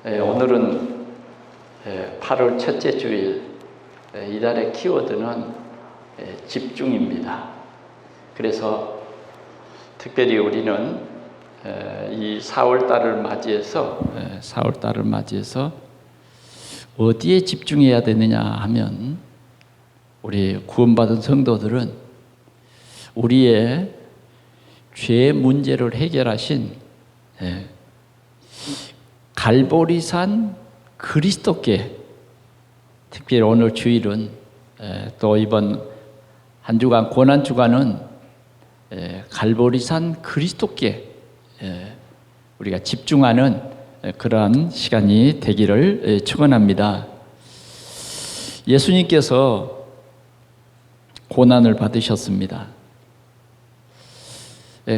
오늘은 8월 첫째 주일, 이달의 키워드는 집중입니다. 그래서 특별히 우리는 이 4월달을 맞이해서 어디에 집중해야 되느냐 하면, 우리 구원받은 성도들은 우리의 죄 문제를 해결하신 갈보리산 그리스도께, 특별히 오늘 주일은 또 이번 한 주간 고난 주간은 갈보리산 그리스도께 우리가 집중하는 그러한 시간이 되기를 축원합니다. 예수님께서 고난을 받으셨습니다.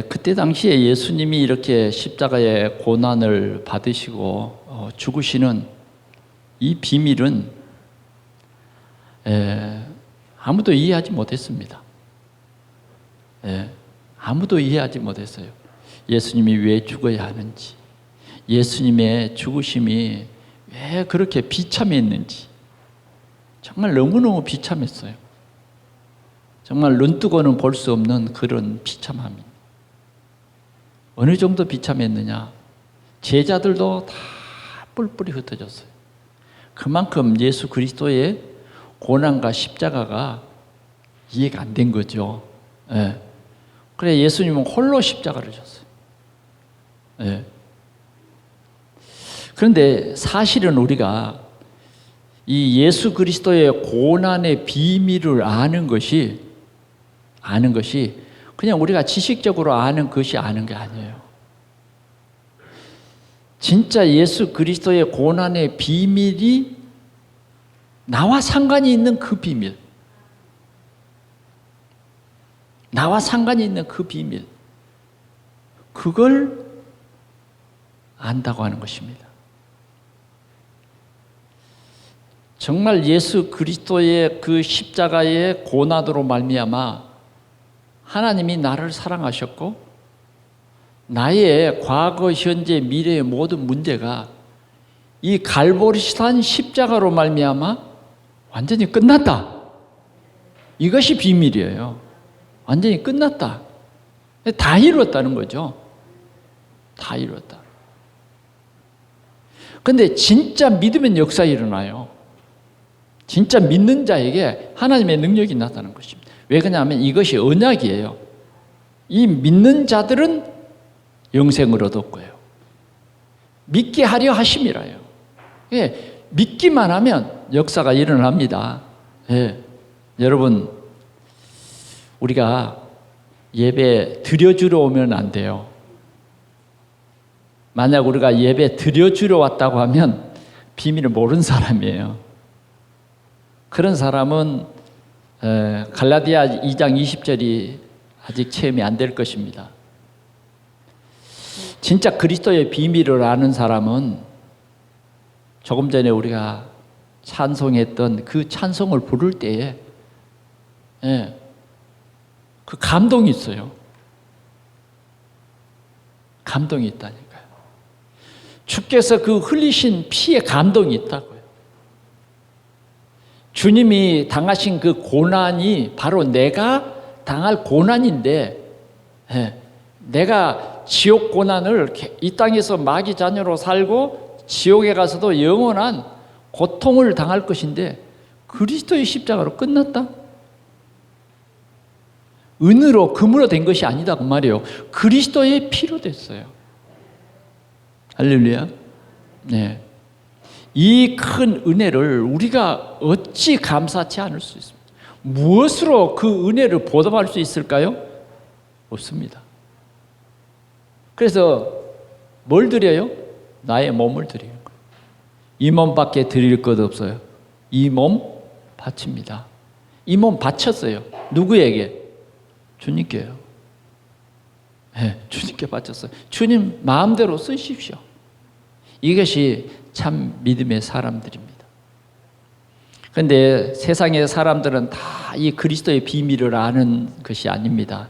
그때 당시에 예수님이 이렇게 십자가의 고난을 받으시고 죽으시는 이 비밀은 아무도 이해하지 못했습니다. 아무도 이해하지 못했어요. 예수님이 왜 죽어야 하는지, 예수님의 죽으심이 왜 그렇게 비참했는지, 정말 너무너무 비참했어요. 정말 눈뜨고는 볼 수 없는 그런 비참함입니다. 어느 정도 비참했느냐? 제자들도 다 뿔뿔이 흩어졌어요. 그만큼 예수 그리스도의 고난과 십자가가 이해가 안 된 거죠. 그래 예수님은 홀로 십자가를 졌어요. 그런데 사실은 우리가 이 예수 그리스도의 고난의 비밀을 아는 것이 그냥 우리가 지식적으로 아는 것이 아는 게 아니에요. 진짜 예수 그리스도의 고난의 비밀이 나와 상관이 있는 그 비밀, 나와 상관이 있는 그 비밀, 그걸 안다고 하는 것입니다. 정말 예수 그리스도의 그 십자가의 고난으로 말미암아 하나님이 나를 사랑하셨고, 나의 과거, 현재, 미래의 모든 문제가 이 갈보리산 십자가로 말미암아 완전히 끝났다. 이것이 비밀이에요. 완전히 끝났다. 다 이루었다는 거죠. 다 이루었다. 그런데 진짜 믿으면 역사 일어나요. 진짜 믿는 자에게 하나님의 능력이 나타나는 것입니다. 왜 그러냐면 이것이 언약이에요. 이 믿는 자들은 영생을 얻을 거예요. 믿게 하려 하심이라요. 믿기만 하면 역사가 일어납니다. 여러분, 우리가 예배 드려주러 오면 안 돼요. 만약 우리가 예배 드려주러 왔다고 하면 비밀을 모르는 사람이에요. 그런 사람은 갈라디아 2장 20절이 아직 체험이 안 될 것입니다. 진짜 그리스도의 비밀을 아는 사람은 조금 전에 우리가 찬송했던 그 찬송을 부를 때에 그 감동이 있어요. 감동이 있다니까요. 주께서 그 흘리신 피에 감동이 있다고요. 주님이 당하신 그 고난이 바로 내가 당할 고난인데, 내가 지옥 고난을 이 땅에서 마귀 자녀로 살고 지옥에 가서도 영원한 고통을 당할 것인데 그리스도의 십자가로 끝났다? 은으로 금으로 된 것이 아니다 그 말이에요. 그리스도의 피로 됐어요. 할렐루야. 네. 이 큰 은혜를 우리가 어찌 감사치 않을 수 있습니까? 무엇으로 그 은혜를 보답할 수 있을까요? 없습니다. 그래서 뭘 드려요? 나의 몸을 드리는 거예요. 이 몸밖에 드릴 것 없어요. 이 몸 바칩니다. 이 몸 바쳤어요. 누구에게? 주님께요. 주님께 바쳤어요. 주님 마음대로 쓰십시오. 이것이 참 믿음의 사람들입니다. 그런데 세상의 사람들은 다 이 그리스도의 비밀을 아는 것이 아닙니다.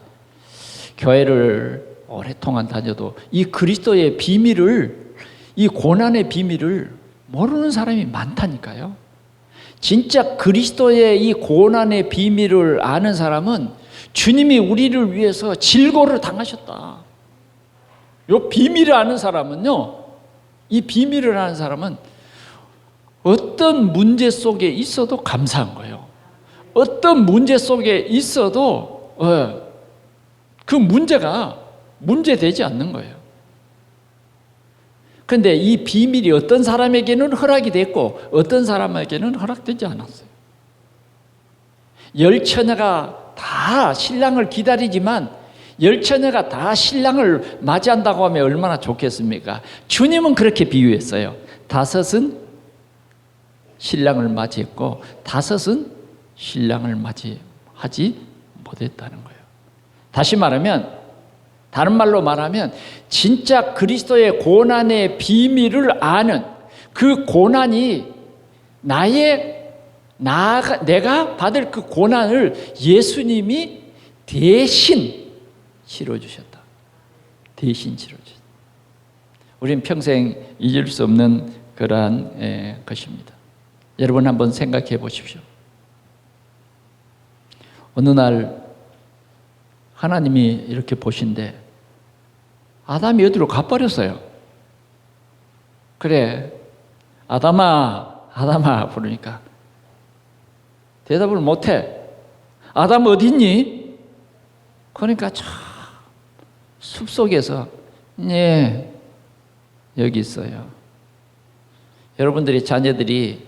교회를 오랫동안 다녀도 이 그리스도의 비밀을 이 고난의 비밀을 모르는 사람이 많다니까요. 진짜 그리스도의 이 고난의 비밀을 아는 사람은 주님이 우리를 위해서 질고를 당하셨다. 이 비밀을 아는 사람은요, 이 비밀을 아는 사람은 어떤 문제 속에 있어도 감사한 거예요. 어떤 문제 속에 있어도 그 문제가 문제되지 않는 거예요. 그런데 이 비밀이 어떤 사람에게는 허락이 됐고 어떤 사람에게는 허락되지 않았어요. 열 처녀가 다 신랑을 기다리지만 열 처녀가 다 신랑을 맞이한다고 하면 얼마나 좋겠습니까? 주님은 그렇게 비유했어요. 5은 신랑을 맞이했고 5은 신랑을 맞이하지 못했다는 거예요. 다른 말로 말하면 진짜 그리스도의 고난의 비밀을 아는 그 고난이 내가 받을 그 고난을 예수님이 대신 치러주셨다. 대신 치러주셨다. 우리는 평생 잊을 수 없는 그러한 것입니다. 여러분 한번 생각해 보십시오. 어느 날 하나님이 이렇게 보신대. 아담이 어디로 가버렸어요. 그래, 아담아 부르니까 대답을 못해. 아담 어디 있니? 그러니까 저 숲속에서 네 여기 있어요. 여러분들의 자녀들이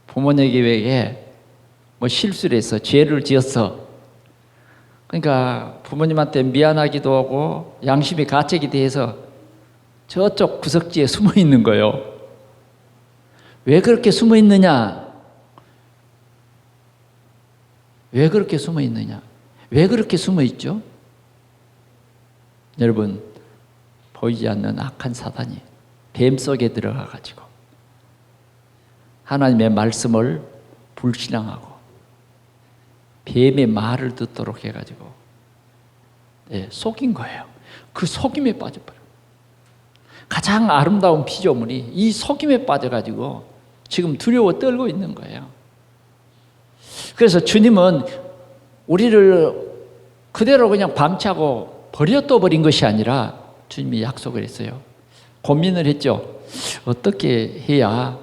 부모님에게 뭐 실수를 해서 죄를 지었어. 그러니까 부모님한테 미안하기도 하고 양심이 가책이 돼서 저쪽 구석지에 숨어 있는 거예요. 왜 그렇게 숨어 있느냐? 왜 그렇게 숨어 있느냐? 왜 그렇게 숨어 있죠? 여러분, 보이지 않는 악한 사단이 뱀 속에 들어가 가지고 하나님의 말씀을 불신앙하고 뱀의 말을 듣도록 해가지고 속인 거예요. 그 속임에 빠져버려. 가장 아름다운 피조물이 이 속임에 빠져가지고 지금 두려워 떨고 있는 거예요. 그래서 주님은 우리를 그대로 그냥 밤차고 버린 것이 아니라 주님이 약속을 했어요. 고민을 했죠. 어떻게 해야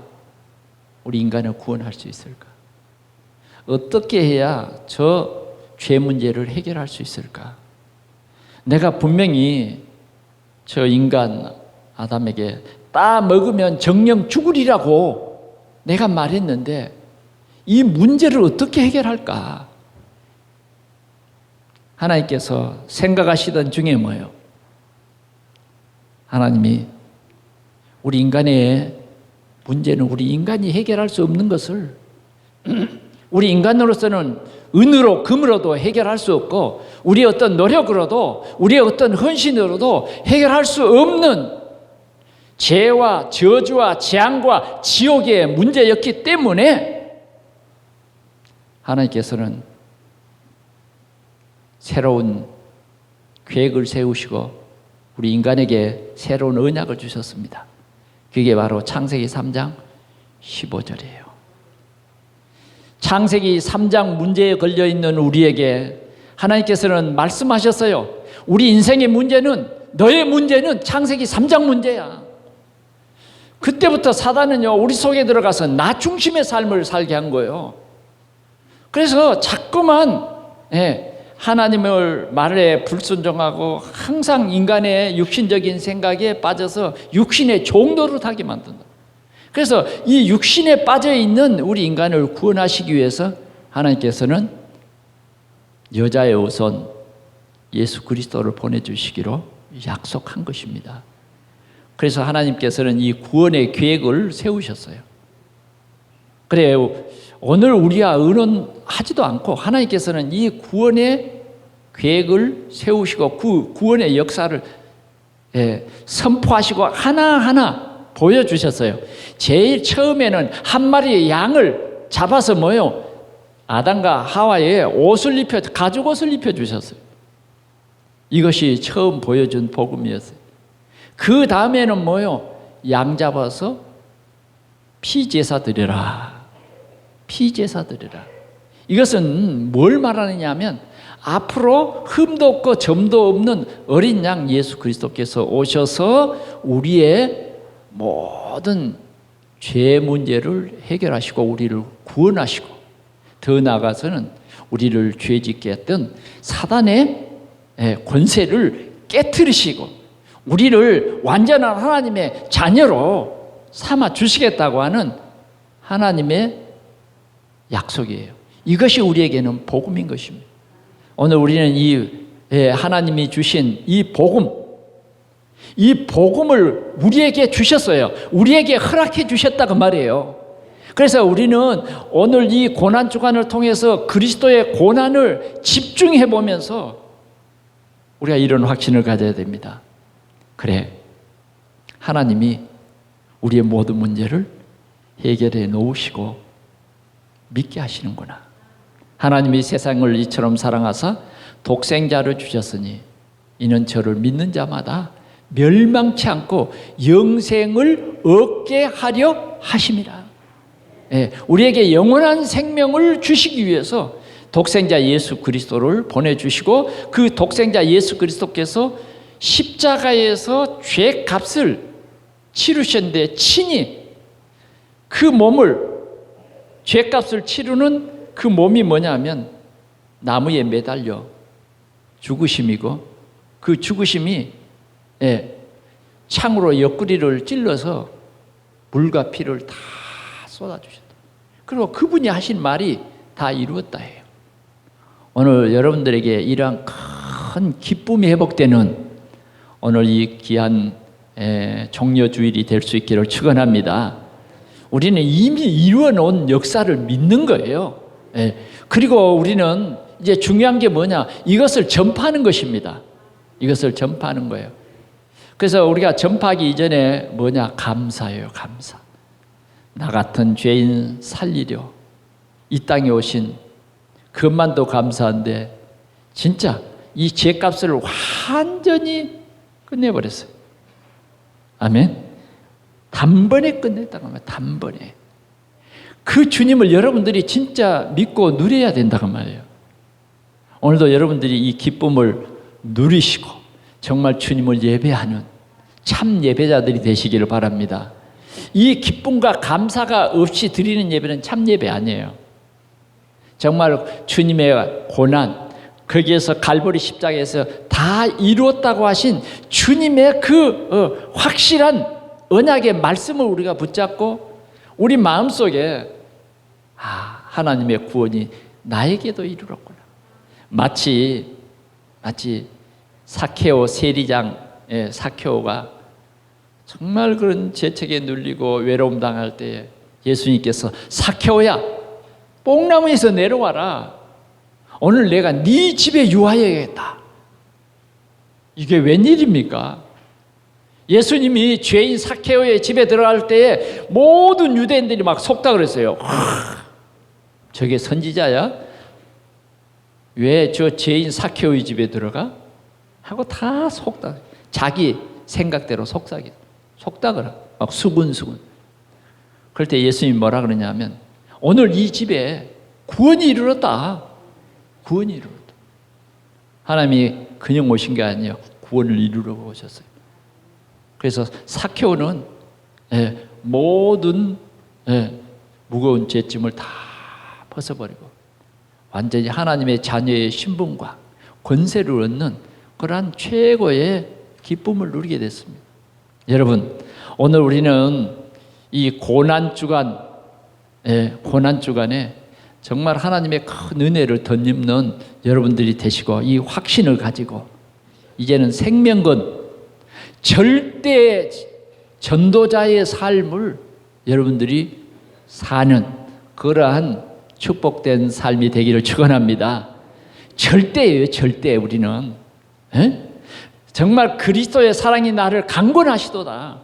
우리 인간을 구원할 수 있을까? 어떻게 해야 저 죄 문제를 해결할 수 있을까? 내가 분명히 저 인간 아담에게 따 먹으면 정령 죽으리라고 내가 말했는데 이 문제를 어떻게 해결할까? 하나님께서 생각하시던 중에 뭐예요? 하나님이 우리 인간의 문제는 우리 인간이 해결할 수 없는 것을 우리 인간으로서는 은으로 금으로도 해결할 수 없고 우리의 어떤 노력으로도 우리의 어떤 헌신으로도 해결할 수 없는 죄와 저주와 재앙과 지옥의 문제였기 때문에 하나님께서는 새로운 계획을 세우시고 우리 인간에게 새로운 언약을 주셨습니다. 그게 바로 창세기 3장 15절이에요. 창세기 3장 문제에 걸려있는 우리에게 하나님께서는 말씀하셨어요. 우리 인생의 문제는, 너의 문제는 창세기 3장 문제야. 그때부터 사단은요, 우리 속에 들어가서 나 중심의 삶을 살게 한 거예요. 그래서 자꾸만 하나님을 말에 불순종하고 항상 인간의 육신적인 생각에 빠져서 육신의 종노릇 하게 만든다. 그래서 이 육신에 빠져있는 우리 인간을 구원하시기 위해서 하나님께서는 여자의 후손 예수 그리스도를 보내주시기로 약속한 것입니다. 그래서 하나님께서는 이 구원의 계획을 세우셨어요. 그래요. 오늘 우리와 의논하지도 않고 하나님께서는 이 구원의 계획을 세우시고 그 구원의 역사를 선포하시고 하나하나 보여주셨어요. 제일 처음에는 한 마리의 양을 잡아서 아담과 하와의 옷을 가죽 옷을 입혀주셨어요. 이것이 처음 보여준 복음이었어요. 그 다음에는 양 잡아서 피제사 드려라. 피제사 드려라. 이것은 뭘 말하느냐 하면 앞으로 흠도 없고 점도 없는 어린 양 예수 그리스도께서 오셔서 우리의 모든 죄 문제를 해결하시고 우리를 구원하시고 더 나아가서는 우리를 죄짓게 했던 사단의 권세를 깨트리시고 우리를 완전한 하나님의 자녀로 삼아 주시겠다고 하는 하나님의 약속이에요. 이것이 우리에게는 복음인 것입니다. 오늘 우리는 이 하나님이 주신 이 복음을 우리에게 주셨어요. 우리에게 허락해 주셨다고 말이에요. 그래서 우리는 오늘 이 고난주간을 통해서 그리스도의 고난을 집중해 보면서 우리가 이런 확신을 가져야 됩니다. 그래, 하나님이 우리의 모든 문제를 해결해 놓으시고 믿게 하시는구나. 하나님이 세상을 이처럼 사랑하사 독생자를 주셨으니 이는 저를 믿는 자마다 멸망치 않고 영생을 얻게 하려 하심이라. 우리에게 영원한 생명을 주시기 위해서 독생자 예수 그리스도를 보내주시고 그 독생자 예수 그리스도께서 십자가에서 죄값을 치르셨는데 친히 그 몸을 죄값을 치르는 그 몸이 뭐냐면 나무에 매달려 죽으심이고 그 죽으심이 창으로 옆구리를 찔러서 물과 피를 다 쏟아주셨다. 그리고 그분이 하신 말이 다 이루었다 해요. 오늘 여러분들에게 이러한 큰 기쁨이 회복되는 오늘 이 귀한 종려주일이 될 수 있기를 축원합니다. 우리는 이미 이루어놓은 역사를 믿는 거예요. 그리고 우리는 이제 중요한 게 뭐냐? 이것을 전파하는 것입니다. 이것을 전파하는 거예요. 그래서 우리가 전파하기 이전에 뭐냐? 감사예요, 감사. 나 같은 죄인 살리려 이 땅에 오신 그것만도 감사한데 진짜 이 죄값을 완전히 끝내버렸어요. 아멘. 단번에 끝냈다고 하면 단번에. 그 주님을 여러분들이 진짜 믿고 누려야 된다고 말이에요. 오늘도 여러분들이 이 기쁨을 누리시고 정말 주님을 예배하는 참 예배자들이 되시기를 바랍니다. 이 기쁨과 감사가 없이 드리는 예배는 참 예배 아니에요. 정말 주님의 고난, 거기에서 갈보리 십자가에서 다 이루었다고 하신 주님의 그 확실한 언약의 말씀을 우리가 붙잡고 우리 마음속에 하나님의 구원이 나에게도 이르렀구나. 마치 사케오 세리장의 사케오가 정말 그런 재책에 눌리고 외로움 당할 때 예수님께서 사케오야 뽕나무에서 내려와라. 오늘 내가 네 집에 유하여야겠다. 이게 웬일입니까? 예수님이 죄인 사케오의 집에 들어갈 때에 모든 유대인들이 막 속다 그랬어요. 저게 선지자야? 왜 저 죄인 사케오의 집에 들어가? 하고 다 속다. 자기 생각대로 속다 그래. 막 수군수군. 그럴 때 예수님이 뭐라 그러냐면 오늘 이 집에 구원이 이르렀다. 구원이 이르렀다. 하나님이 그냥 오신 게 아니에요. 구원을 이루러 오셨어요. 그래서 사케오는 모든 무거운 죄짐을 다 벗어버리고 완전히 하나님의 자녀의 신분과 권세를 얻는 그러한 최고의 기쁨을 누리게 됐습니다. 여러분, 오늘 우리는 이 고난주간에 정말 하나님의 큰 은혜를 덧입는 여러분들이 되시고 이 확신을 가지고 이제는 생명건 절대 전도자의 삶을 여러분들이 사는 그러한 축복된 삶이 되기를 축원합니다. 절대예요, 절대. 우리는 정말 그리스도의 사랑이 나를 강권하시도다.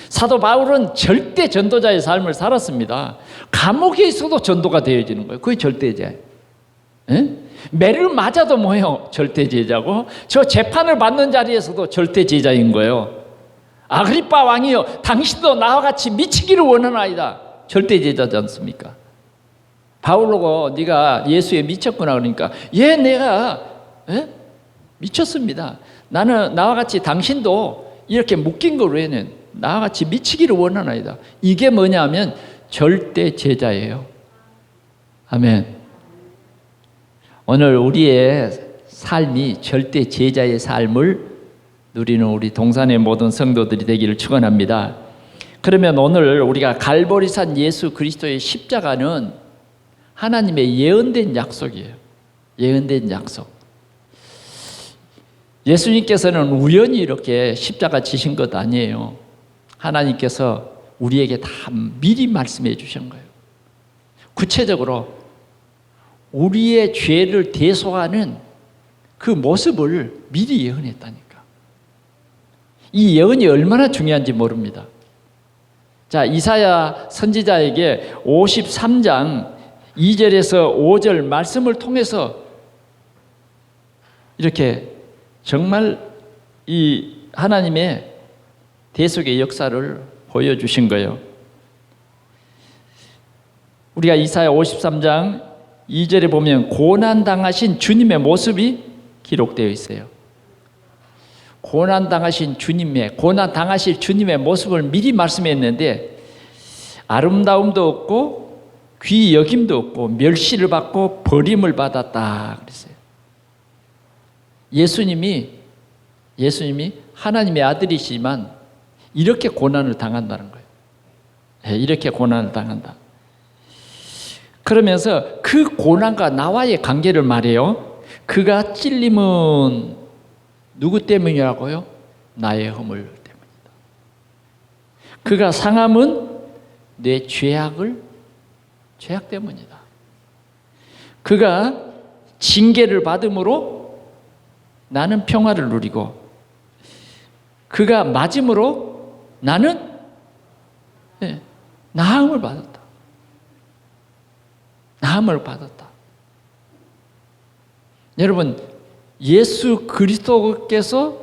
사도 바울은 절대 전도자의 삶을 살았습니다. 감옥에 있어도 전도가 되어지는 거예요. 그게 절대제. 매를 맞아도 뭐예요? 절대제자고 저 재판을 받는 자리에서도 절대제자인 거예요. 아그리빠 왕이여, 당신도 나와 같이 미치기를 원하나이다. 절대 제자지 않습니까? 바울로가 네가 예수에 미쳤구나 그러니까 내가 미쳤습니다. 나는 나와 같이 당신도 이렇게 묶인 걸 외에는 나와 같이 미치기를 원하나이다. 이게 뭐냐면 절대 제자예요. 아멘. 오늘 우리의 삶이 절대 제자의 삶을 누리는 우리 동산의 모든 성도들이 되기를 축원합니다. 그러면 오늘 우리가 갈보리산 예수 그리스도의 십자가는 하나님의 예언된 약속이에요. 예언된 약속. 예수님께서는 우연히 이렇게 십자가 지신 것 아니에요. 하나님께서 우리에게 다 미리 말씀해 주신 거예요. 구체적으로 우리의 죄를 대속하는 그 모습을 미리 예언했다니까. 이 예언이 얼마나 중요한지 모릅니다. 자, 이사야 선지자에게 53장 2절에서 5절 말씀을 통해서 이렇게 정말 이 하나님의 대속의 역사를 보여주신 거예요. 우리가 이사야 53장 2절에 보면 고난당하신 주님의 모습이 기록되어 있어요. 고난당하실 주님의 모습을 미리 말씀했는데 아름다움도 없고 귀 여김도 없고 멸시를 받고 버림을 받았다 그랬어요. 예수님이 하나님의 아들이시지만 이렇게 고난을 당한다는 거예요. 이렇게 고난을 당한다. 그러면서 그 고난과 나와의 관계를 말해요. 그가 찔림은 누구 때문이라고요? 나의 허물 때문이다. 그가 상함은 내 죄악 때문이다. 그가 징계를 받음으로 나는 평화를 누리고 그가 맞음으로 나는 나음을 받았다. 나음을 받았다. 여러분, 예수 그리스도께서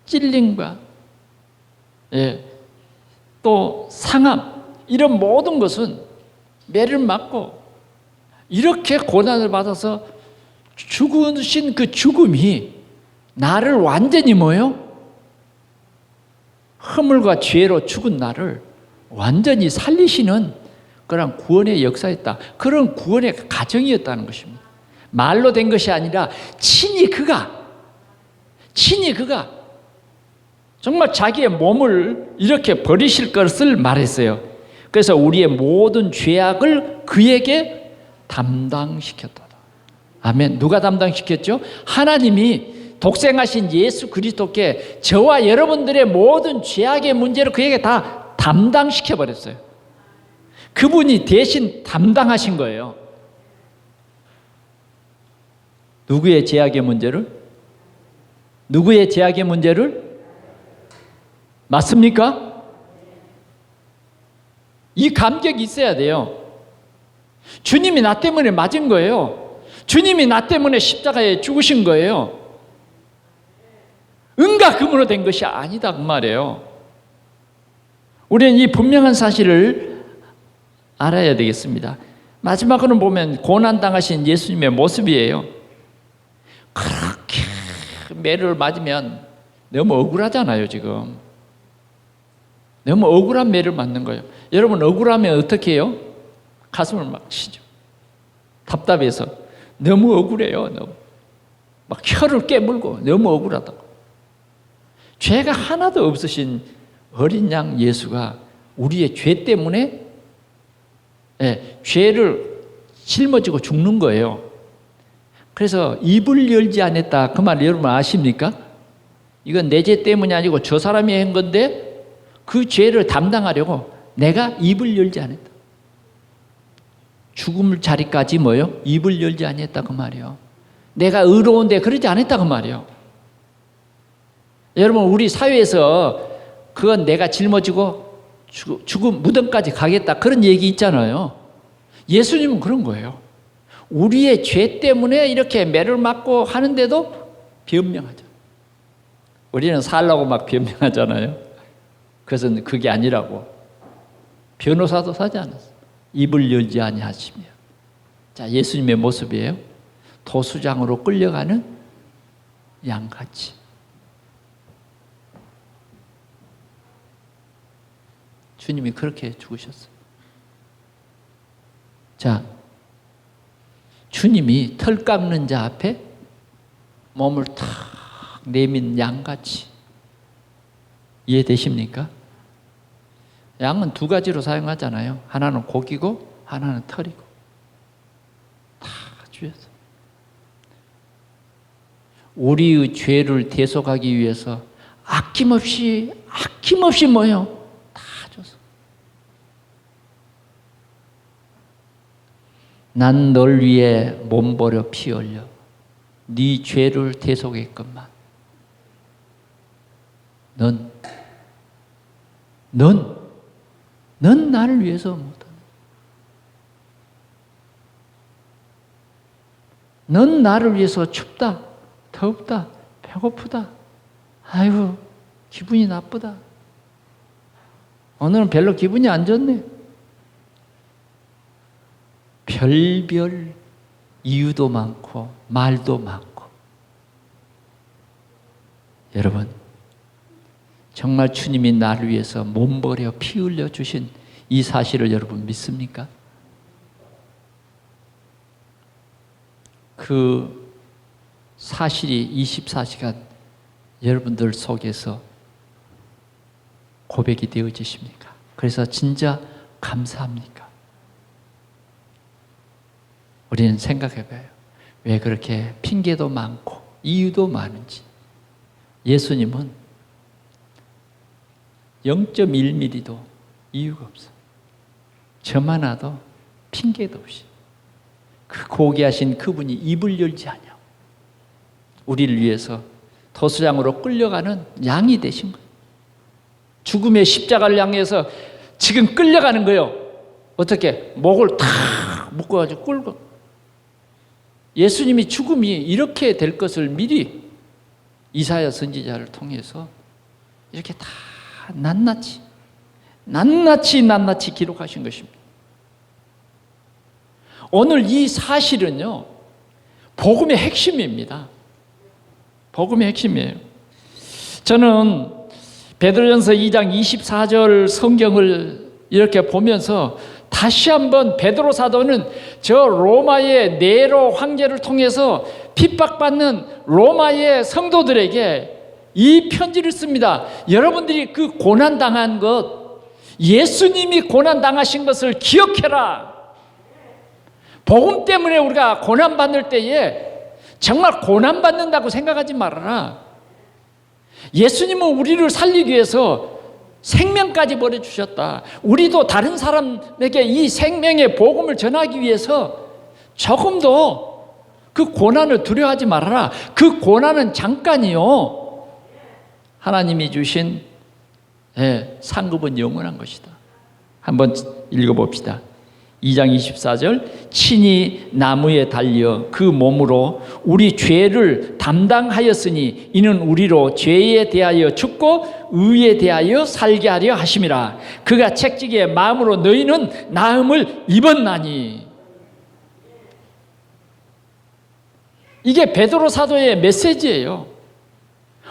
찔림과 또 상함 이런 모든 것은 매를 맞고 이렇게 고난을 받아서 죽으신 그 죽음이 나를 완전히 허물과 죄로 죽은 나를 완전히 살리시는 그런 구원의 역사였다. 그런 구원의 가정이었다는 것입니다. 말로 된 것이 아니라 친히 그가 정말 자기의 몸을 이렇게 버리실 것을 말했어요. 그래서 우리의 모든 죄악을 그에게 담당시켰다. 아멘. 누가 담당시켰죠? 하나님이 독생하신 예수 그리스도께 저와 여러분들의 모든 죄악의 문제를 그에게 다 담당시켜 버렸어요. 그분이 대신 담당하신 거예요. 누구의 죄악의 문제를? 맞습니까? 이 감격이 있어야 돼요. 주님이 나 때문에 맞은 거예요. 주님이 나 때문에 십자가에 죽으신 거예요. 은과 금으로 된 것이 아니다 그 말이에요. 우리는 이 분명한 사실을 알아야 되겠습니다. 마지막으로 보면 고난당하신 예수님의 모습이에요. 그렇게 매를 맞으면 너무 억울하잖아요. 지금 너무 억울한 매를 맞는 거예요. 여러분 억울하면 어떻게 해요? 가슴을 막 치죠. 답답해서 너무 억울해요. 너무 막 혀를 깨물고 너무 억울하다고. 죄가 하나도 없으신 어린 양 예수가 우리의 죄 때문에 죄를 짊어지고 죽는 거예요. 그래서 입을 열지 않았다. 그 말 여러분 아십니까? 이건 내 죄 때문이 아니고 저 사람이 한 건데 그 죄를 담당하려고 내가 입을 열지 않았다. 죽음을 자리까지 입을 열지 않았다 그 말이에요. 내가 의로운데 그러지 않았다 그 말이에요. 여러분 우리 사회에서 그건 내가 짊어지고 죽음 무덤까지 가겠다 그런 얘기 있잖아요. 예수님은 그런 거예요. 우리의 죄 때문에 이렇게 매를 맞고 하는데도 변명하죠. 우리는 살라고 막 변명하잖아요. 그것은 그게 아니라고. 변호사도 사지 않았어. 입을 열지 아니하시며. 자, 예수님의 모습이에요. 도수장으로 끌려가는 양같이. 주님이 그렇게 죽으셨어요. 자, 주님이 털 깎는 자 앞에 몸을 탁 내민 양같이. 이해되십니까? 양은 두 가지로 사용하잖아요. 하나는 고기고 하나는 털이고. 다 주여서 우리의 죄를 대속하기 위해서 아낌없이 뭐요? 다 줘서. 난 널 위해 몸버려 피 흘려 네 죄를 대속했건만 넌 나를 위해서 못하네. 넌 나를 위해서 춥다, 덥다, 배고프다. 아이고, 기분이 나쁘다. 오늘은 별로 기분이 안 좋네. 별별 이유도 많고 말도 많고. 여러분, 정말 주님이 나를 위해서 몸버려 피 흘려 주신 이 사실을 여러분 믿습니까? 그 사실이 24시간 여러분들 속에서 고백이 되어지십니까? 그래서 진짜 감사합니까? 우리는 생각해봐요. 왜 그렇게 핑계도 많고 이유도 많은지. 예수님은 0.1mm도 이유가 없어. 점 하나도 핑계도 없이 그 고귀하신 그분이 입을 열지 않냐고 우리를 위해서 도수장으로 끌려가는 양이 되신 거예요. 죽음의 십자가를 향해서 지금 끌려가는 거예요. 어떻게? 목을 탁 묶어가지고 끌고. 예수님이 죽음이 이렇게 될 것을 미리 이사야 선지자를 통해서 이렇게 다 낱낱이 기록하신 것입니다. 오늘 이 사실은요, 복음의 핵심입니다. 복음의 핵심이에요. 저는 베드로전서 2장 24절 성경을 이렇게 보면서 다시 한번 베드로 사도는 저 로마의 네로 황제를 통해서 핍박받는 로마의 성도들에게 이 편지를 씁니다. 여러분들이 그 고난당한 것, 예수님이 고난당하신 것을 기억해라. 복음 때문에 우리가 고난받을 때에 정말 고난받는다고 생각하지 말아라. 예수님은 우리를 살리기 위해서 생명까지 버려주셨다. 우리도 다른 사람에게 이 생명의 복음을 전하기 위해서 조금도 그 고난을 두려워하지 말아라. 그 고난은 잠깐이요. 하나님이 주신 상급은 영원한 것이다. 한번 읽어봅시다. 2장 24절 친히 나무에 달려 그 몸으로 우리 죄를 담당하였으니 이는 우리로 죄에 대하여 죽고 의에 대하여 살게 하려 하심이라. 그가 책지기에 마음으로 너희는 나음을 입었나니. 이게 베드로 사도의 메시지예요.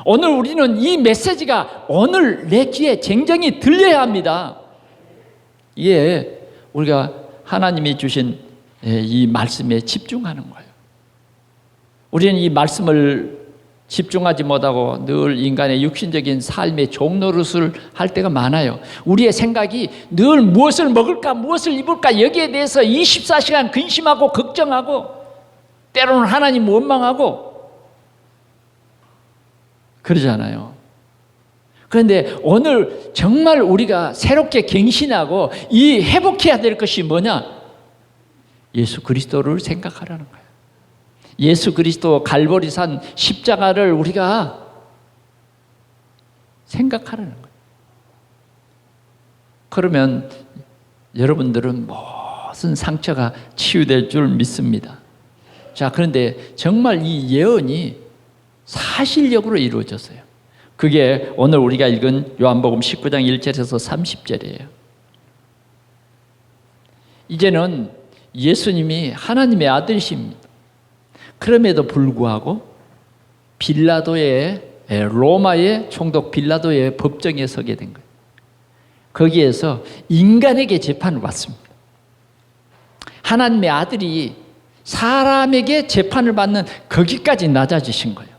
오늘 우리는 이 메시지가 오늘 내 귀에 쟁쟁이 들려야 합니다. 예, 우리가 하나님이 주신 이 말씀에 집중하는 거예요. 우리는 이 말씀을 집중하지 못하고 늘 인간의 육신적인 삶의 종노릇을 할 때가 많아요. 우리의 생각이 늘 무엇을 먹을까, 무엇을 입을까 여기에 대해서 24시간 근심하고 걱정하고 때로는 하나님 원망하고 그러잖아요. 그런데 오늘 정말 우리가 새롭게 갱신하고 이 회복해야 될 것이 뭐냐? 예수 그리스도를 생각하라는 거예요. 예수 그리스도 갈보리산 십자가를 우리가 생각하라는 거예요. 그러면 여러분들은 모든 상처가 치유될 줄 믿습니다. 자, 그런데 정말 이 예언이 사실적으로 이루어졌어요. 그게 오늘 우리가 읽은 요한복음 19장 1절에서 30절이에요. 이제는 예수님이 하나님의 아들이십니다. 그럼에도 불구하고 로마의 총독 빌라도의 법정에 서게 된 거예요. 거기에서 인간에게 재판을 받습니다. 하나님의 아들이 사람에게 재판을 받는 거기까지 낮아지신 거예요.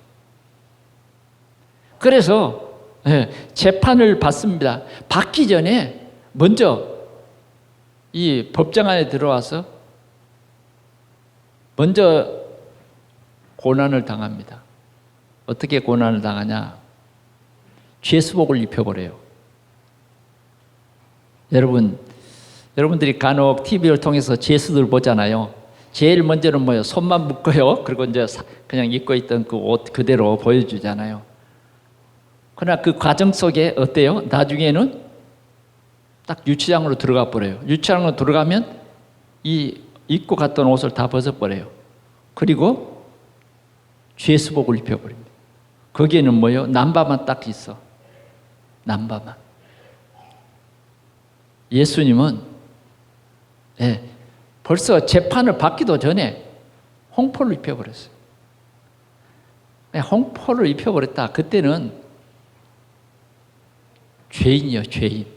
그래서 재판을 받습니다. 받기 전에 먼저 이 법정 안에 들어와서 먼저 고난을 당합니다. 어떻게 고난을 당하냐? 죄수복을 입혀버려요. 여러분들이 간혹 TV를 통해서 죄수들 보잖아요. 제일 먼저는 뭐예요? 손만 묶어요. 그리고 이제 그냥 입고 있던 그 옷 그대로 보여주잖아요. 그러나 그 과정 속에 어때요? 나중에는 딱 유치장으로 들어가 버려요. 유치장으로 들어가면 이 입고 갔던 옷을 다 벗어버려요. 그리고 죄수복을 입혀버립니다. 거기에는 뭐예요? 남바만 딱 있어. 남바만. 예수님은 벌써 재판을 받기도 전에 홍포를 입혀버렸어요. 홍포를 입혀버렸다. 그때는 죄인이요, 죄인.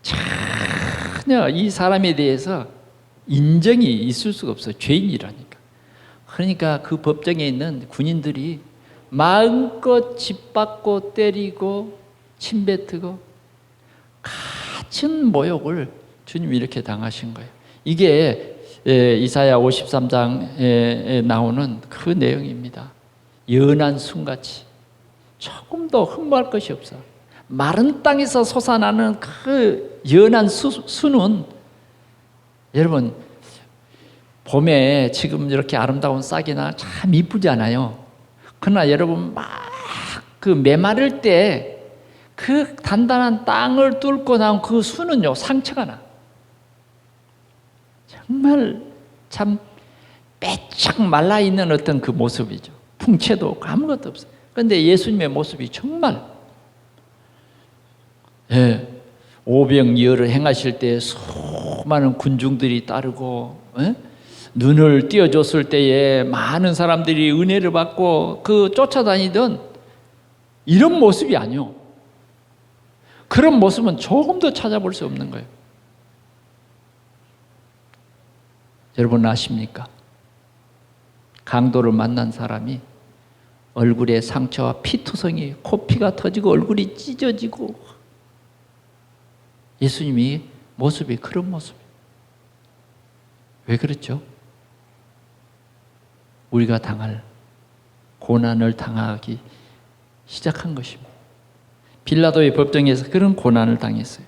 전혀 이 사람에 대해서 인정이 있을 수가 없어요. 죄인이라니까. 그러니까 그 법정에 있는 군인들이 마음껏 짓밟고 때리고 침뱉고 같은 모욕을 주님이 이렇게 당하신 거예요. 이게 이사야 53장에 나오는 그 내용입니다. 연한 순같이 조금도 흠모할 것이 없어. 마른 땅에서 솟아나는 그 연한 수는 여러분 봄에 지금 이렇게 아름다운 싹이나 참 이쁘잖아요. 그러나 여러분 막 그 메마를 때 그 단단한 땅을 뚫고 나온 그 수는요 상처가 나. 정말 참 빼짝 말라 있는 어떤 그 모습이죠. 풍채도 없고 아무것도 없어요. 그런데 예수님의 모습이 정말 오병이어를 행하실 때 수많은 군중들이 따르고 눈을 띄워줬을 때에 많은 사람들이 은혜를 받고 그 쫓아다니던 이런 모습이 아니요. 그런 모습은 조금도 찾아볼 수 없는 거예요. 여러분 아십니까? 강도를 만난 사람이 얼굴에 상처와 피투성이 코피가 터지고 얼굴이 찢어지고 예수님이 모습이 그런 모습이에요. 왜 그렇죠? 우리가 당할 고난을 당하기 시작한 것입니다. 빌라도의 법정에서 그런 고난을 당했어요.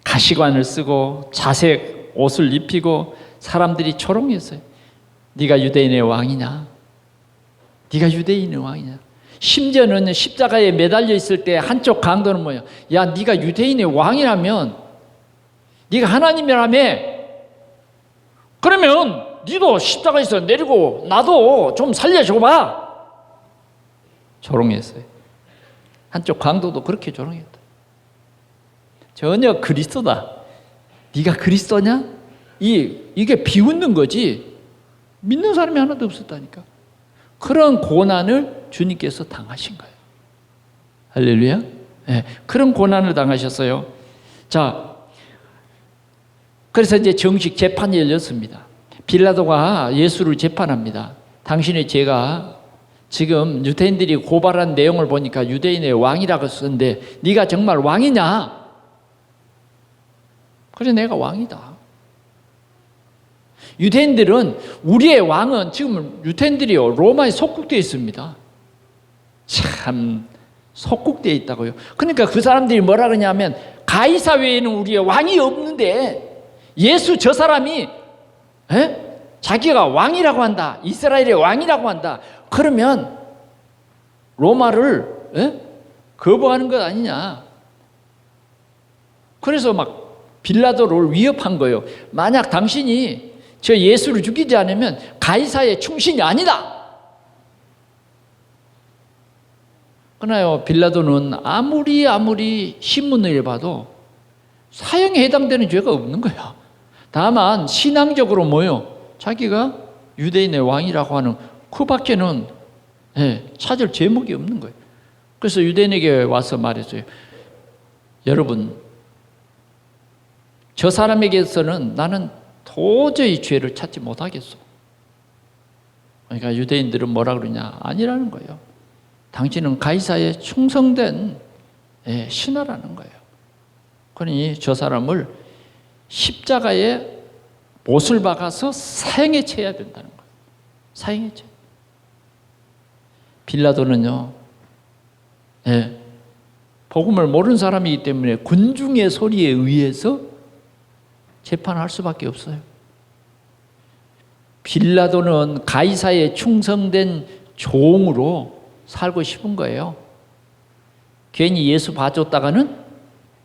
가시관을 쓰고 자색 옷을 입히고 사람들이 조롱했어요. 네가 유대인의 왕이냐? 네가 유대인의 왕이냐? 심지어는 십자가에 매달려 있을 때 한쪽 강도는 뭐예요? 야, 네가 유대인의 왕이라면 네가 하나님이라며 그러면 네도 십자가에서 내리고 나도 좀 살려줘봐. 조롱했어요. 한쪽 강도도 그렇게 조롱했다. 전혀 그리스도다. 네가 그리스도냐? 이게 비웃는 거지 믿는 사람이 하나도 없었다니까. 그런 고난을 주님께서 당하신 거예요. 할렐루야. 그런 고난을 당하셨어요. 자, 그래서 이제 정식 재판이 열렸습니다. 빌라도가 예수를 재판합니다. 당신의 죄가 지금 유대인들이 고발한 내용을 보니까 유대인의 왕이라고 쓰는데 네가 정말 왕이냐? 그래, 내가 왕이다. 유대인들은 우리의 왕은 지금 유대인들이요 로마에 속국되어 있습니다. 참 속국되어 있다고요. 그러니까 그 사람들이 뭐라 그러냐면 가이사 외에는 우리의 왕이 없는데 예수 저 사람이 자기가 왕이라고 한다. 이스라엘의 왕이라고 한다. 그러면 로마를 거부하는 것 아니냐. 그래서 막 빌라도를 위협한 거예요. 만약 당신이 저 예수를 죽이지 않으면 가이사의 충신이 아니다. 그러나요, 빌라도는 아무리 신문을 봐도 사형에 해당되는 죄가 없는 거야. 다만 신앙적으로 뭐요? 자기가 유대인의 왕이라고 하는 그 밖에는 찾을 제목이 없는 거예요. 그래서 유대인에게 와서 말했어요. 여러분, 저 사람에게서는 나는 도저히 죄를 찾지 못하겠어. 그러니까 유대인들은 뭐라 그러냐? 아니라는 거예요. 당신은 가이사에 충성된 신하라는 거예요. 그러니 저 사람을 십자가에 못을 박아서 사형에 쳐야 된다는 거예요. 사형에 쳐. 빌라도는요, 복음을 모르는 사람이기 때문에 군중의 소리에 의해서 재판할 수밖에 없어요. 빌라도는 가이사에 충성된 종으로 살고 싶은 거예요. 괜히 예수 봐줬다가는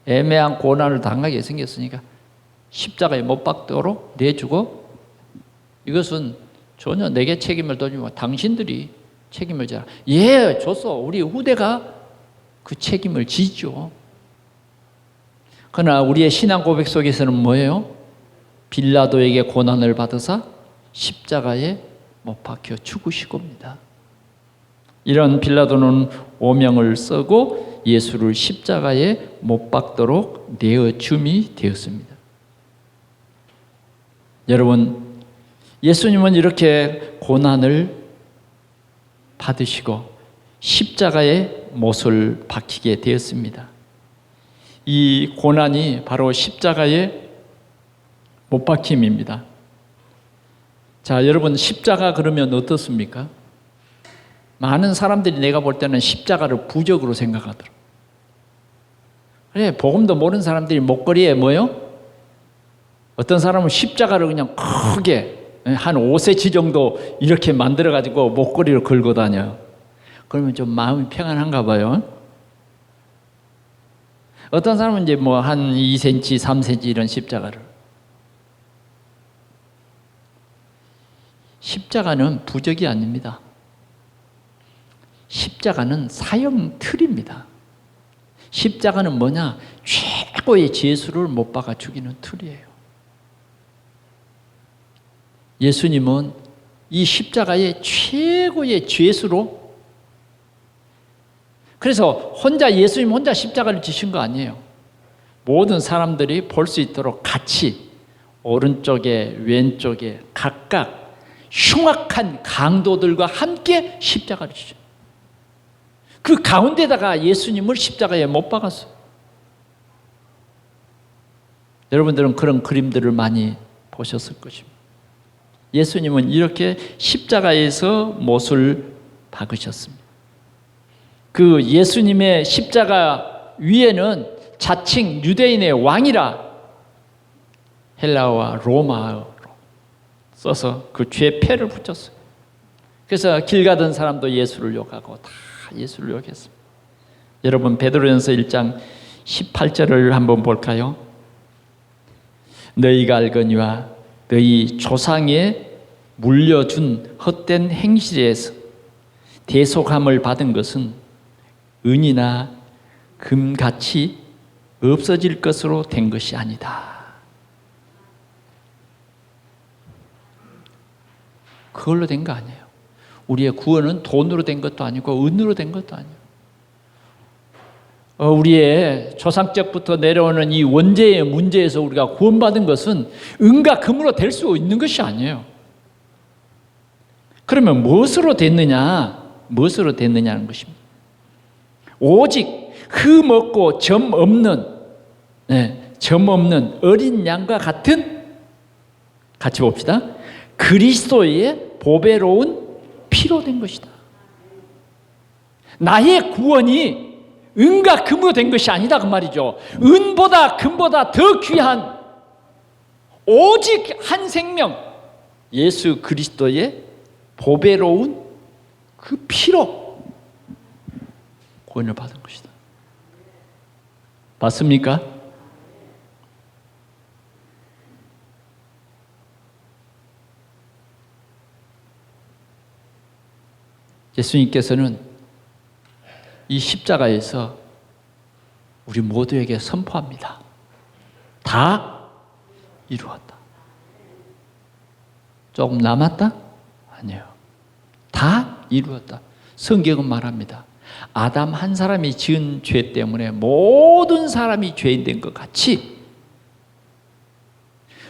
애매한 고난을 당하게 생겼으니까 십자가에 못 박도록 내주고, 이것은 전혀 내게 책임을 져주지 마. 당신들이 책임을 져라. 줬어. 우리 후대가 그 책임을 지죠. 그러나 우리의 신앙 고백 속에서는 뭐예요? 빌라도에게 고난을 받으사 십자가에 못 박혀 죽으시고입니다. 이런 빌라도는 오명을 쓰고 예수를 십자가에 못 박도록 내어줌이 되었습니다. 여러분, 예수님은 이렇게 고난을 받으시고 십자가에 못을 박히게 되었습니다. 이 고난이 바로 십자가에 못 박힘입니다. 자, 여러분, 십자가 그러면 어떻습니까? 많은 사람들이 내가 볼 때는 십자가를 부적으로 생각하더라고요. 그래, 복음도 모르는 사람들이 목걸이에 뭐요? 어떤 사람은 십자가를 그냥 크게 한 5cm 정도 이렇게 만들어가지고 목걸이를 걸고 다녀요. 그러면 좀 마음이 평안한가 봐요. 어떤 사람은 이제 뭐 한 2cm, 3cm 이런 십자가를. 십자가는 부적이 아닙니다. 십자가는 사형 틀입니다. 십자가는 뭐냐? 최고의 죄수를 못 박아 죽이는 틀이에요. 예수님은 이 십자가의 최고의 죄수로, 그래서 예수님 혼자 십자가를 지신 거 아니에요. 모든 사람들이 볼 수 있도록 같이 오른쪽에 왼쪽에 각각 흉악한 강도들과 함께 십자가를 지죠. 그 가운데다가 예수님을 십자가에 못 박았어요. 여러분들은 그런 그림들을 많이 보셨을 것입니다. 예수님은 이렇게 십자가에서 못을 박으셨습니다. 그 예수님의 십자가 위에는 자칭 유대인의 왕이라 헬라어와 로마어로 써서 그 죄의 패를 붙였어요. 그래서 길 가던 사람도 예수를 욕하고 다 예수를 욕했습니다. 여러분, 베드로전서 1장 18절을 한번 볼까요? 너희가 알거니와 너희 조상에 물려준 헛된 행실에서 대속함을 받은 것은 은이나 금같이 없어질 것으로 된 것이 아니다. 그걸로 된 거 아니에요. 우리의 구원은 돈으로 된 것도 아니고 은으로 된 것도 아니에요. 우리의 조상적부터 내려오는 이 원죄의 문제에서 우리가 구원받은 것은 은과 금으로 될 수 있는 것이 아니에요. 그러면 무엇으로 됐느냐? 무엇으로 됐느냐는 것입니다. 오직 흠 없고 점 없는 어린 양과 같은, 같이 봅시다. 그리스도의 보배로운 피로 된 것이다. 나의 구원이 은과 금으로 된 것이 아니다 그 말이죠. 은보다 금보다 더 귀한 오직 한 생명, 예수 그리스도의 보배로운 그 피로 구원을 받은 것이다. 맞습니까? 예수님께서는 이 십자가에서 우리 모두에게 선포합니다. 다 이루었다. 조금 남았다? 아니에요. 다 이루었다. 성경은 말합니다. 아담 한 사람이 지은 죄 때문에 모든 사람이 죄인 된 것 같이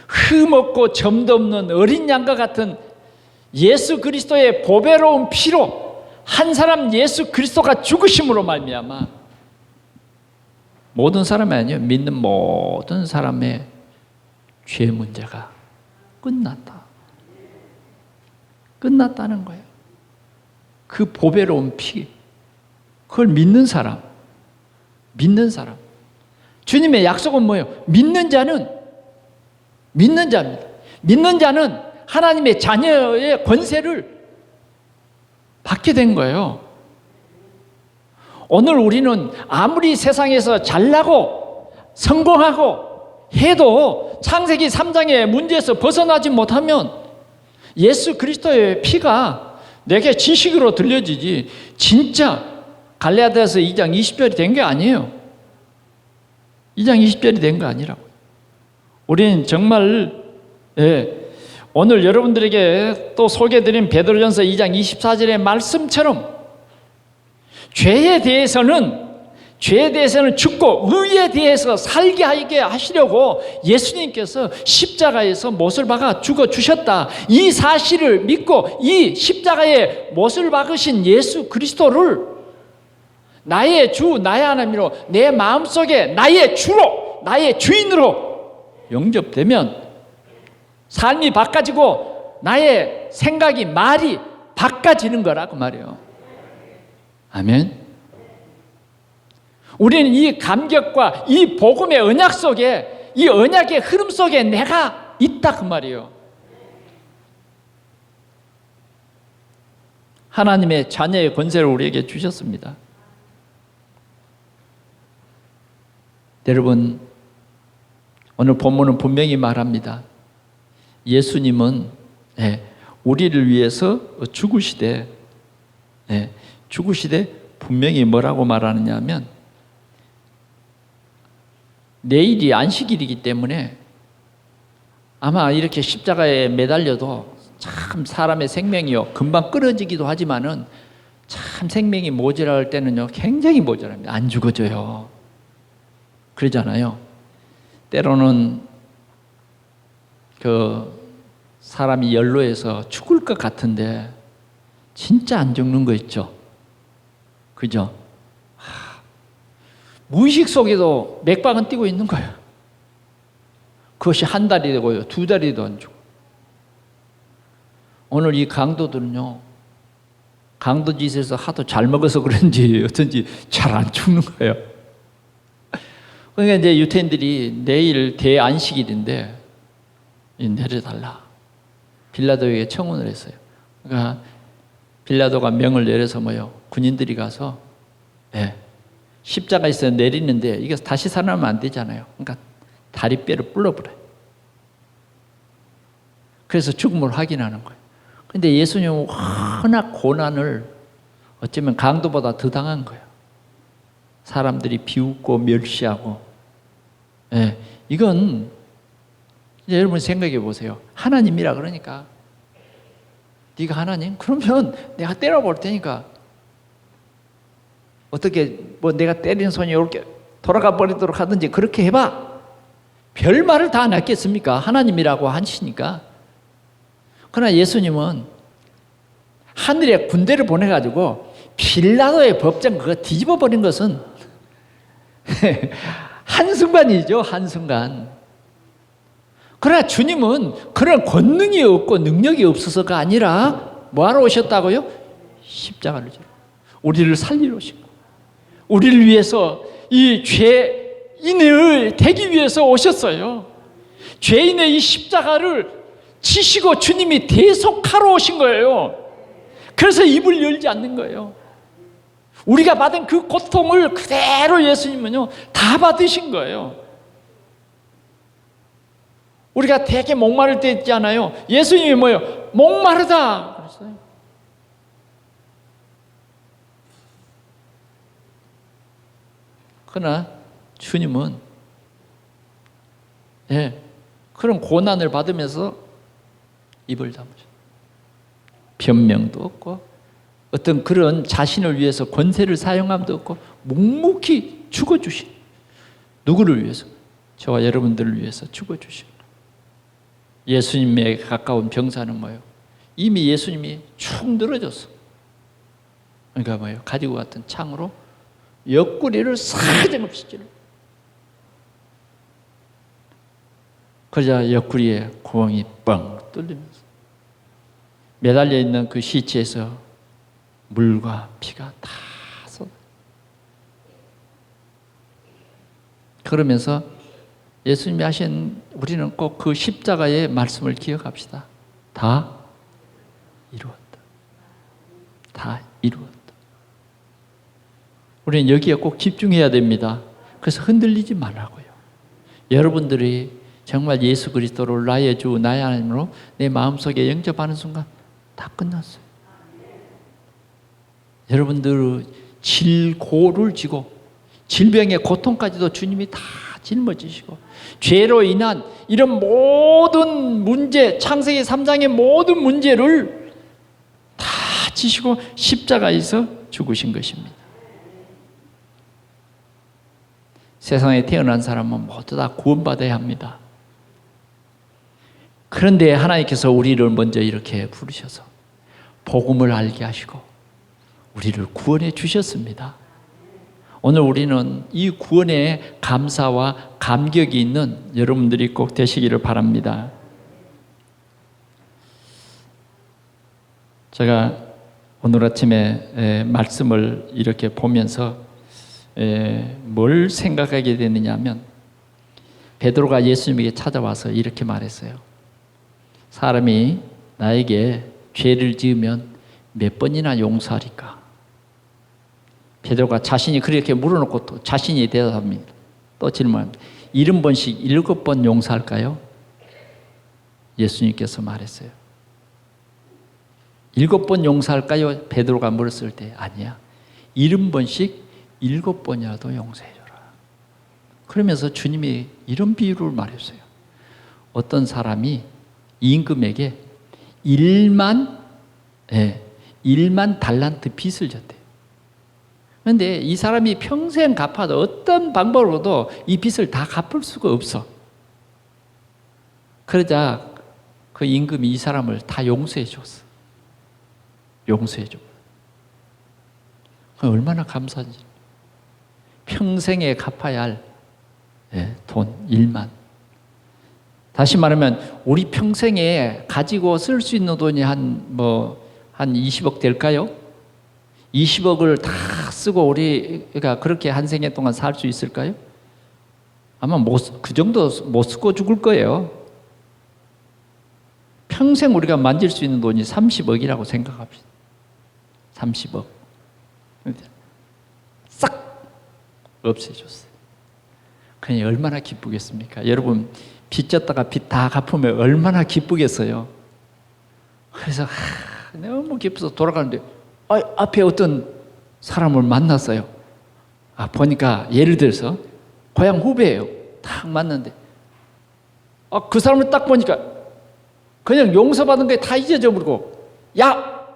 흠없고 점도 없는 어린 양과 같은 예수 그리스도의 보배로운 피로 한 사람 예수 그리스도가 죽으심으로 말미암아 모든 사람이 아니에요. 믿는 모든 사람의 죄 문제가 끝났다. 끝났다는 거예요. 그 보배로운 피, 그걸 믿는 사람. 주님의 약속은 뭐예요? 믿는 자입니다. 믿는 자는 하나님의 자녀의 권세를 받게 된 거예요. 오늘 우리는 아무리 세상에서 잘나고 성공하고 해도 창세기 3장의 문제에서 벗어나지 못하면 예수 그리스도의 피가 내게 지식으로 들려지지 진짜 갈라디아서 2장 20절이 된 게 아니에요. 2장 20절이 된 거 아니라고. 우리는 정말 오늘 여러분들에게 또 소개해드린 베드로전서 2장 24절의 말씀처럼 죄에 대해서는 죽고 의에 대해서 살게 하게 하시려고 예수님께서 십자가에서 못을 박아 죽어주셨다. 이 사실을 믿고 이 십자가에 못을 박으신 예수 그리스도를 나의 주, 나의 하나님으로 내 마음속에 나의 주로, 나의 주인으로 영접되면 삶이 바꿔지고 나의 생각이, 말이 바꿔지는 거라고 말이에요. 아멘. 우리는 이 감격과 이 복음의 언약 속에, 이 언약의 흐름 속에 내가 있다 그 말이에요. 하나님의 자녀의 권세를 우리에게 주셨습니다. 여러분, 오늘 본문은 분명히 말합니다. 예수님은 우리를 위해서 죽으시되 분명히 뭐라고 말하느냐 하면 내일이 안식일이기 때문에 아마 이렇게 십자가에 매달려도 참 사람의 생명이요 금방 끊어지기도 하지만은 참 생명이 모자랄 때는요 굉장히 모자랍니다. 안 죽어져요. 그러잖아요. 때로는 그 사람이 연로해서 죽을 것 같은데 진짜 안 죽는 거 있죠. 그죠? 무의식 속에도 맥박은 뛰고 있는 거예요. 그것이 한 달이 되고요, 두 달이도 안 죽고. 오늘 이 강도들은요, 강도짓에서 하도 잘 먹어서 그런지 어쩐지 잘 안 죽는 거예요. 그러니까 이제 유태인들이 내일 대안식일인데 내려달라. 빌라도에게 청혼을 했어요. 그러니까 빌라도가 명을 내려서 뭐요? 군인들이 가서 십자가에서 내리는데 이게 다시 살아나면 안 되잖아요. 그러니까 다리뼈를 불러버려요. 그래서 죽음을 확인하는 거예요. 그런데 예수님은 워낙 고난을 어쩌면 강도보다 더 당한 거예요. 사람들이 비웃고 멸시하고. 이건 이제 여러분 생각해 보세요. 하나님이라 그러니까 네가 하나님? 그러면 내가 때려볼 테니까 어떻게 뭐 내가 때리는 손이 이렇게 돌아가 버리도록 하든지 그렇게 해봐. 별 말을 다 안 했겠습니까? 하나님이라고 하시니까. 그러나 예수님은 하늘에 군대를 보내가지고 빌라도의 법정 그거 뒤집어 버린 것은 한순간이죠. 한순간. 그러나 주님은 그런 권능이 없고 능력이 없어서가 아니라 뭐하러 오셨다고요? 십자가를 지러 우리를 살리러 오신 거예요. 우리를 위해서 이 죄인을 되기 위해서 오셨어요. 죄인의 이 십자가를 지시고 주님이 대속하러 오신 거예요. 그래서 입을 열지 않는 거예요. 우리가 받은 그 고통을 그대로 예수님은요 다 받으신 거예요. 우리가 되게 목마를 때 있잖아요. 예수님이 뭐예요? 목마르다 그랬어요. 그러나 주님은 그런 고난을 받으면서 입을 다무셨어요. 변명도 없고 어떤 그런 자신을 위해서 권세를 사용함도 없고 묵묵히 죽어주신, 누구를 위해서? 저와 여러분들을 위해서 죽어주신. 예수님에 가까운 병사는 뭐예요? 이미 예수님이 축 늘어졌어. 그러니까 뭐예요? 가지고 갔던 창으로 옆구리를 사정없이 찔러. 그러자 옆구리에 구멍이 뻥 뚫리면서 매달려 있는 그 시체에서 물과 피가 다 쏟아. 그러면서 예수님이 하신, 우리는 꼭 그 십자가의 말씀을 기억합시다. 다 이루었다. 다 이루었다. 우리는 여기에 꼭 집중해야 됩니다. 그래서 흔들리지 말라고요. 여러분들이 정말 예수 그리스도를 나의 주, 나의 하나님으로 내 마음속에 영접하는 순간 다 끝났어요. 여러분들 질고를 지고 질병의 고통까지도 주님이 다 짊어지시고 죄로 인한 이런 모든 문제, 창세기 3장의 모든 문제를 다 지시고 십자가에서 죽으신 것입니다. 세상에 태어난 사람은 모두 다 구원받아야 합니다. 그런데 하나님께서 우리를 먼저 이렇게 부르셔서 복음을 알게 하시고 우리를 구원해 주셨습니다. 오늘 우리는 이 구원에 감사와 감격이 있는 여러분들이 꼭 되시기를 바랍니다. 제가 오늘 아침에 말씀을 이렇게 보면서 뭘 생각하게 되느냐 하면, 베드로가 예수님에게 찾아와서 이렇게 말했어요. 사람이 나에게 죄를 지으면 몇 번이나 용서하리까? 베드로가 자신이 그렇게 물어놓고 또 자신이 대답합니다. 또 질문합니다. 70번씩 7번 용서할까요? 예수님께서 말했어요. 7번 용서할까요? 베드로가 물었을 때 아니야. 70번씩 7번이라도 용서해줘라. 그러면서 주님이 이런 비유를 말했어요. 어떤 사람이 임금에게 1만 달란트 빚을 졌대요. 그런데 이 사람이 평생 갚아도 어떤 방법으로도 이 빚을 다 갚을 수가 없어. 그러자 그 임금이 이 사람을 다 용서해 줬어. 용서해 줘. 얼마나 감사한지. 평생에 갚아야 할 돈 1만. 다시 말하면 우리 평생에 가지고 쓸 수 있는 돈이 한 20억 될까요? 20억을 다 쓰고 우리가 그렇게 한 생애 동안 살 수 있을까요? 아마 그 정도 못 쓰고 죽을 거예요. 평생 우리가 만질 수 있는 돈이 30억이라고 생각합시다. 30억. 싹 없애줬어요. 그냥 얼마나 기쁘겠습니까? 여러분, 빚 졌다가 빚 다 갚으면 얼마나 기쁘겠어요? 그래서 너무 기뻐서 돌아가는데 앞에 어떤 사람을 만났어요. 보니까 예를 들어서 고향 후배예요. 딱 만났는데 그 사람을 딱 보니까 그냥 용서받은 게 다 잊어져 버리고, 야,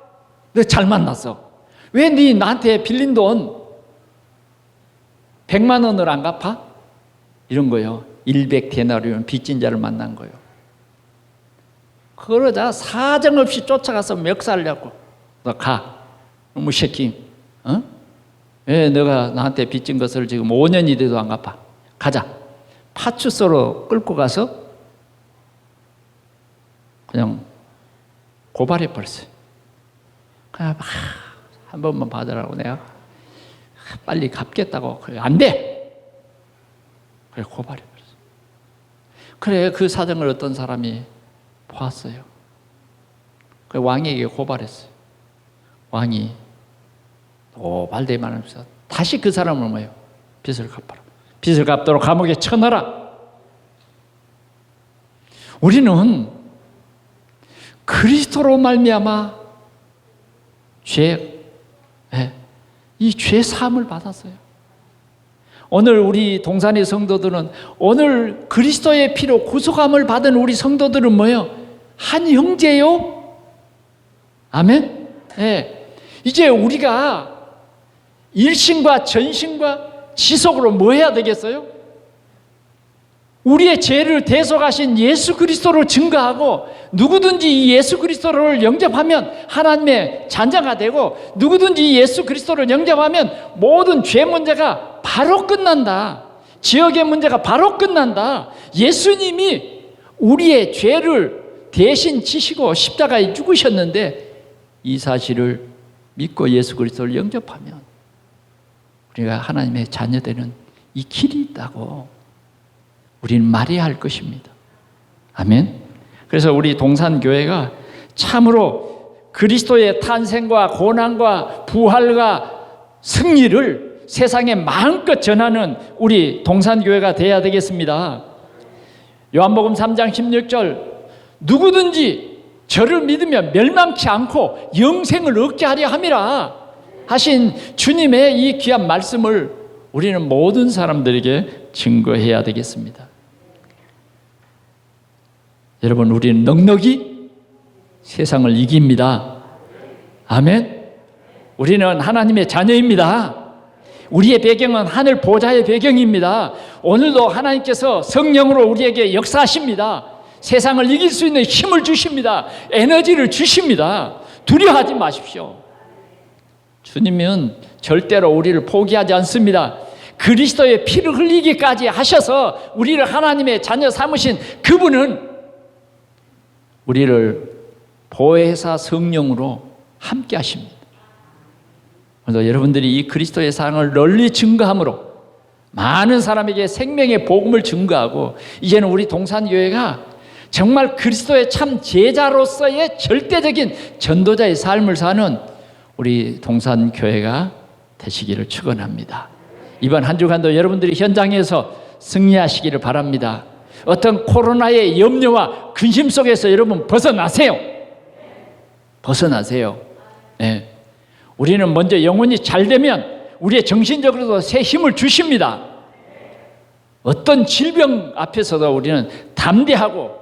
너 잘 만났어. 왜 네 나한테 빌린 돈 100만 원을 안 갚아? 이런 거예요. 100데나리온 빚진 자를 만난 거예요. 그러자 사정없이 쫓아가서 멱살려고, 너 가. 뭐 새끼, 왜 너가 나한테 빚진 것을 지금 5년이 돼도 안 갚아? 가자. 파출소로 끌고 가서 그냥 고발해 버렸어요. 그냥 한 번만 받으라고 내가 빨리 갚겠다고. 그래, 안 돼. 그래, 고발해 버렸어요. 그래, 그 사정을 어떤 사람이 보았어요. 그 왕에게 고발했어요. 왕이 발대만하면서 다시 그 사람을 뭐예요? 빚을 갚아라. 빚을 갚도록 감옥에 쳐넣어라. 우리는 그리스도로 말미암아 이 죄 사함을 받았어요. 오늘 우리 동산의 성도들은, 오늘 그리스도의 피로 구속함을 받은 우리 성도들은 뭐예요? 한 형제요? 아멘? 네. 이제 우리가 일신과 전신과 지속으로 뭐 해야 되겠어요? 우리의 죄를 대속하신 예수 그리스도를 증거하고, 누구든지 이 예수 그리스도를 영접하면 하나님의 자녀가 되고, 누구든지 예수 그리스도를 영접하면 모든 죄 문제가 바로 끝난다. 지역의 문제가 바로 끝난다. 예수님이 우리의 죄를 대신 지시고 십자가에 죽으셨는데, 이 사실을 믿고 예수 그리스도를 영접하면 우리가 하나님의 자녀 되는 이 길이 있다고 우리는 말해야 할 것입니다. 아멘. 그래서 우리 동산교회가 참으로 그리스도의 탄생과 고난과 부활과 승리를 세상에 마음껏 전하는 우리 동산교회가 되어야 되겠습니다. 요한복음 3장 16절, 누구든지 저를 믿으면 멸망치 않고 영생을 얻게 하려 함이라 하신 주님의 이 귀한 말씀을 우리는 모든 사람들에게 증거해야 되겠습니다. 여러분, 우리는 넉넉히 세상을 이깁니다. 아멘. 우리는 하나님의 자녀입니다. 우리의 배경은 하늘 보좌의 배경입니다. 오늘도 하나님께서 성령으로 우리에게 역사하십니다. 세상을 이길 수 있는 힘을 주십니다. 에너지를 주십니다. 두려워하지 마십시오. 주님은 절대로 우리를 포기하지 않습니다. 그리스도의 피를 흘리기까지 하셔서 우리를 하나님의 자녀 삼으신 그분은 우리를 보혜사 성령으로 함께 하십니다. 그래서 여러분들이 이 그리스도의 사랑을 널리 증거함으로 많은 사람에게 생명의 복음을 증거하고, 이제는 우리 동산교회가 정말 그리스도의 참 제자로서의 절대적인 전도자의 삶을 사는 우리 동산교회가 되시기를 축원합니다. 이번 한 주간도 여러분들이 현장에서 승리하시기를 바랍니다. 어떤 코로나의 염려와 근심 속에서 여러분 벗어나세요. 벗어나세요. 네. 우리는 먼저 영혼이 잘 되면 우리의 정신적으로도 새 힘을 주십니다. 어떤 질병 앞에서도 우리는 담대하고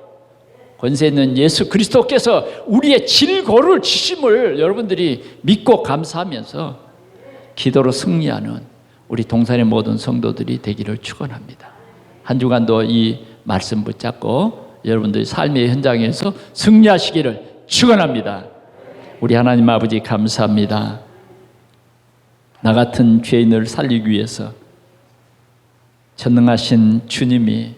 권세 있는 예수 그리스도께서 우리의 질고를 주심을 여러분들이 믿고 감사하면서 기도로 승리하는 우리 동산의 모든 성도들이 되기를 축원합니다. 한 주간도 이 말씀 붙잡고 여러분들의 삶의 현장에서 승리하시기를 축원합니다. 우리 하나님 아버지 감사합니다. 나 같은 죄인을 살리기 위해서 전능하신 주님이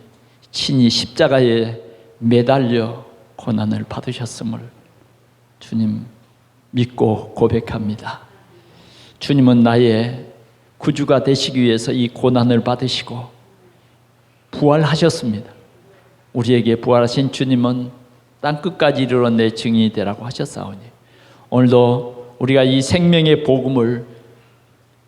친히 십자가에 매달려 고난을 받으셨음을 주님 믿고 고백합니다. 주님은 나의 구주가 되시기 위해서 이 고난을 받으시고 부활하셨습니다. 우리에게 부활하신 주님은 땅끝까지 이르러 내 증인이 되라고 하셨사오니, 오늘도 우리가 이 생명의 복음을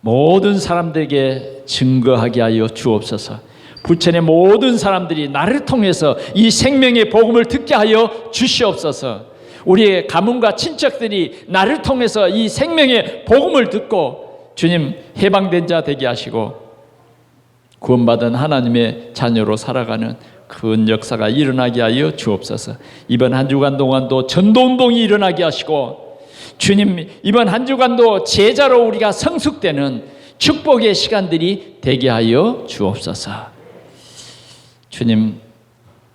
모든 사람들에게 증거하게 하여 주옵소서. 부천의 모든 사람들이 나를 통해서 이 생명의 복음을 듣게 하여 주시옵소서. 우리의 가문과 친척들이 나를 통해서 이 생명의 복음을 듣고 주님 해방된 자 되게 하시고 구원받은 하나님의 자녀로 살아가는 그 역사가 일어나게 하여 주옵소서. 이번 한 주간 동안도 전도운동이 일어나게 하시고 주님 이번 한 주간도 제자로 우리가 성숙되는 축복의 시간들이 되게 하여 주옵소서. 주님,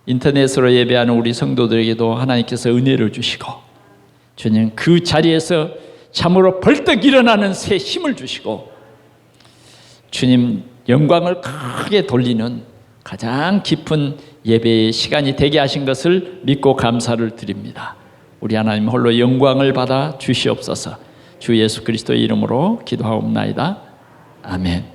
인터넷으로 예배하는 우리 성도들에게도 하나님께서 은혜를 주시고 주님 그 자리에서 참으로 벌떡 일어나는 새 힘을 주시고 주님 영광을 크게 돌리는 가장 깊은 예배의 시간이 되게 하신 것을 믿고 감사를 드립니다. 우리 하나님 홀로 영광을 받아 주시옵소서. 주 예수 그리스도의 이름으로 기도하옵나이다. 아멘.